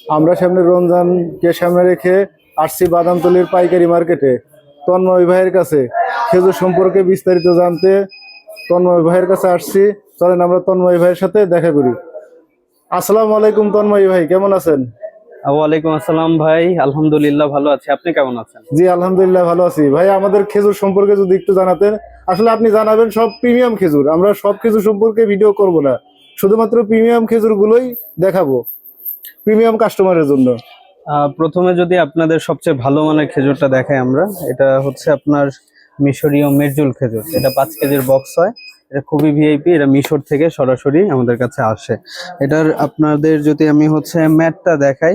আমরা সামনে রমজানকে সামনে রেখে আসছি বাদামতলির পাইকারি মার্কেটে তন্ময় ভাইয়ের কাছে খেজুর সম্পর্কে বিস্তারিত জানতে তন্ময় ভাইয়ের কাছে আসছি। চলেন আমরা তন্ময় ভাইয়ের সাথে দেখা করি। আসসালামু আলাইকুম তন্ময় ভাই, কেমন আছেন? ওয়ালাইকুম আসসালাম ভাই, আলহামদুলিল্লাহ ভালো আছি। আপনি কেমন আছেন? জি আলহামদুলিল্লাহ ভালো আছি। ভাই আমাদের খেজুর সম্পর্কে যদি একটু জানাতেন। আসলে আপনি জানাবেন সব প্রিমিয়াম খেজুর, আমরা সব খেজুর সম্পর্কে ভিডিও করব না, শুধুমাত্র প্রিমিয়াম খেজুর গুলোই দেখাবো প্রিমিয়াম কাস্টমারের জন্য। প্রথমে যদি আপনাদের সবচেয়ে ভালো মানের খেজুরটা দেখাই আমরা, এটা হচ্ছে আপনার মিশরীয় মেরজুল খেজুর। এটা 5 কেজির বক্স হয়। এটা খুবই ভিআইপি, এটা মিশর থেকে সরাসরি আমাদের কাছে আসে। এটার আপনাদের যদি আমি হচ্ছে ম্যাটটা দেখাই,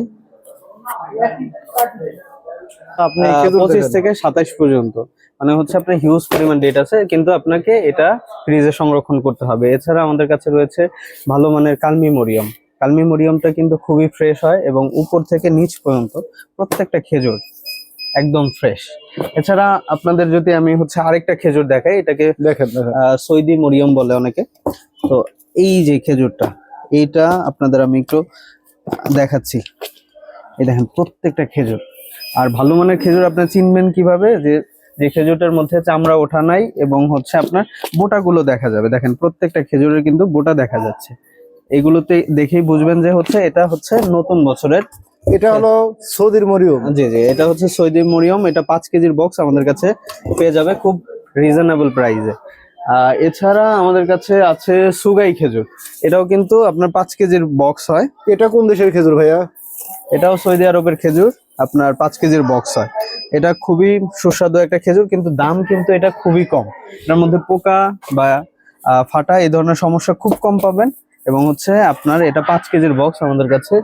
আপনি খেজুর 25 দেখান। থেকে 27 পর্যন্ত, মানে হচ্ছে আপনার হিউজ পরিমাণ ডেট আছে, কিন্তু আপনাকে এটা ফ্রিজে সংরক্ষণ করতে হবে। এছাড়া আমাদের কাছে রয়েছে ভালো মানের কালমি মরিয়ম। কালমি মরিয়মটা কিন্তু খুবই ফ্রেশ হয় এবং উপর থেকে নিচ পর্যন্ত প্রত্যেকটা খেজুর একদম ফ্রেশ। এছাড়া আপনাদের যদি আমি হচ্ছে আরেকটা খেজুর দেখাই, এটাকে দেখেন সৌদি মরিয়ম বলে অনেকে। তো এই যে খেজুরটা, এইটা আপনাদের আমি একটু দেখাচ্ছি। এই দেখেন প্রত্যেকটা খেজুর। আর ভালো মানের খেজুর আপনি চিনবেন কিভাবে? যে যে খেজুরটার মধ্যে চামড়া ওঠা নাই এবং হচ্ছে আপনার বোটাগুলো দেখা যাবে। দেখেন প্রত্যেকটা খেজুরের কিন্তু বোটা দেখা যাচ্ছে। এগুলোতে দেখেই বুঝবেন যে হচ্ছে এটা হচ্ছে নতুন বছরের। এটা হলো সৌদির মরিয়ম। জি জি, এটা হচ্ছে সৌদি মরিয়ম। এটা 5 কেজির বক্স আমাদের কাছে পেয়ে যাবে খুব রিজনেবল প্রাইসে। এছাড়া আমাদের কাছে আছে সুগাই খেজুর। এটাও কিন্তু আপনার 5 কেজির বক্স হয়। এটা কোন দেশের খেজুর ভাইয়া? এটাও সৌদি আরবের খেজুর, আপনার 5 কেজির বক্স হয়। এটা খুবই সুস্বাদু একটা খেজুর, কিন্তু দাম কিন্তু এটা খুবই কম। এটার মধ্যে পোকা বা ফাটা এই ধরনের সমস্যা খুব কম পাবেন। এবং হচ্ছে আপনার এটা 5 কেজির বক্স আমাদের কাছে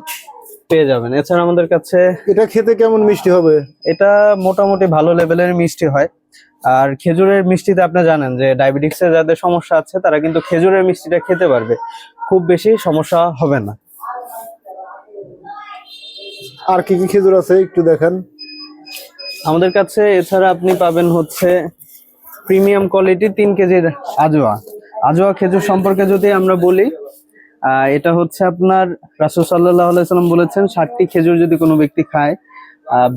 পেয়ে যাবেন। এছাড়া আমাদের কাছে এটা খেতে কেমন মিষ্টি হবে? এটা মোটামুটি ভালো লেভেলের মিষ্টি হয়। আর খেজুরের মিষ্টিতে আপনি জানেন যে ডায়াবেটিক্সের যাদের সমস্যা আছে তারা কিন্তু খেজুরের মিষ্টিটা খেতে পারবে, খুব বেশি সমস্যা হবে না। আর কি কি খেজুর আছে একটু দেখান আমাদের কাছে এছাড়া আপনি পাবেন হচ্ছে প্রিমিয়াম কোয়ালিটি 3 কেজির আজোয়া। আজোয়া খেজুর সম্পর্কে যদি আমরা বলি, এটা হচ্ছে আপনার রাসূল সাল্লাল্লাহু আলাইহি সাল্লাম বলেছেন 60টি খেজুর যদি কোনো ব্যক্তি খায়,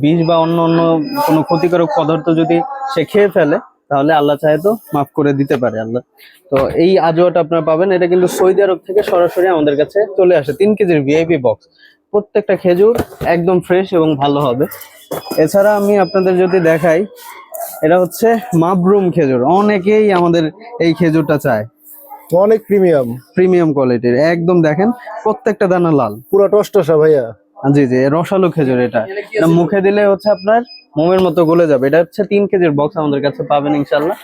বিষ বা অন্য অন্য কোনো ক্ষতিকারক পদার্থ যদি সে খেয়ে ফেলে, তাহলে আল্লাহ চাহে তো মাফ করে দিতে পারে আল্লাহ। তো এই আজওয়াটা আপনারা পাবেন। এটা কিন্তু সৌদি আরব থেকে সরাসরি আমাদের কাছে চলে আসে 3 কেজির ভিআইপি বক্স। প্রত্যেকটা খেজুর একদম ফ্রেশ এবং ভালো হবে। এছাড়া আমি আপনাদের যদি দেখাই, এটা হচ্ছে মাবরুম খেজুর। অনেকেই আমাদের এই খেজুরটা চায়। অনেক প্রিমিয়াম প্রিমিয়াম কোয়ালিটির, একদম দেখেন প্রত্যেকটা দানা লাল, পুরো টসটসা ভাইয়া। জি জি, রসালো খেজুর। এটা মুখে দিলে হচ্ছে আপনার মোমের মতো গলে যাবে। এটা হচ্ছে 3 কেজির বক্স আমাদের কাছে পাবেন ইনশাল্লাহ।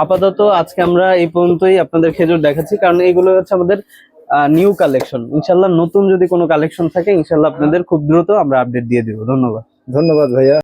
আপাতত আজকে আমরা এই পর্যন্তই আপনাদের খেজুর দেখাচ্ছি, কারণ এইগুলো হচ্ছে আমাদের নিউ কালেকশন। ইনশাল্লাহ নতুন যদি কোনো কালেকশন থাকে ইনশাল্লাহ আপনাদের খুব দ্রুত আমরা আপডেট দিয়ে দিব। ধন্যবাদ। ধন্যবাদ ভাইয়া।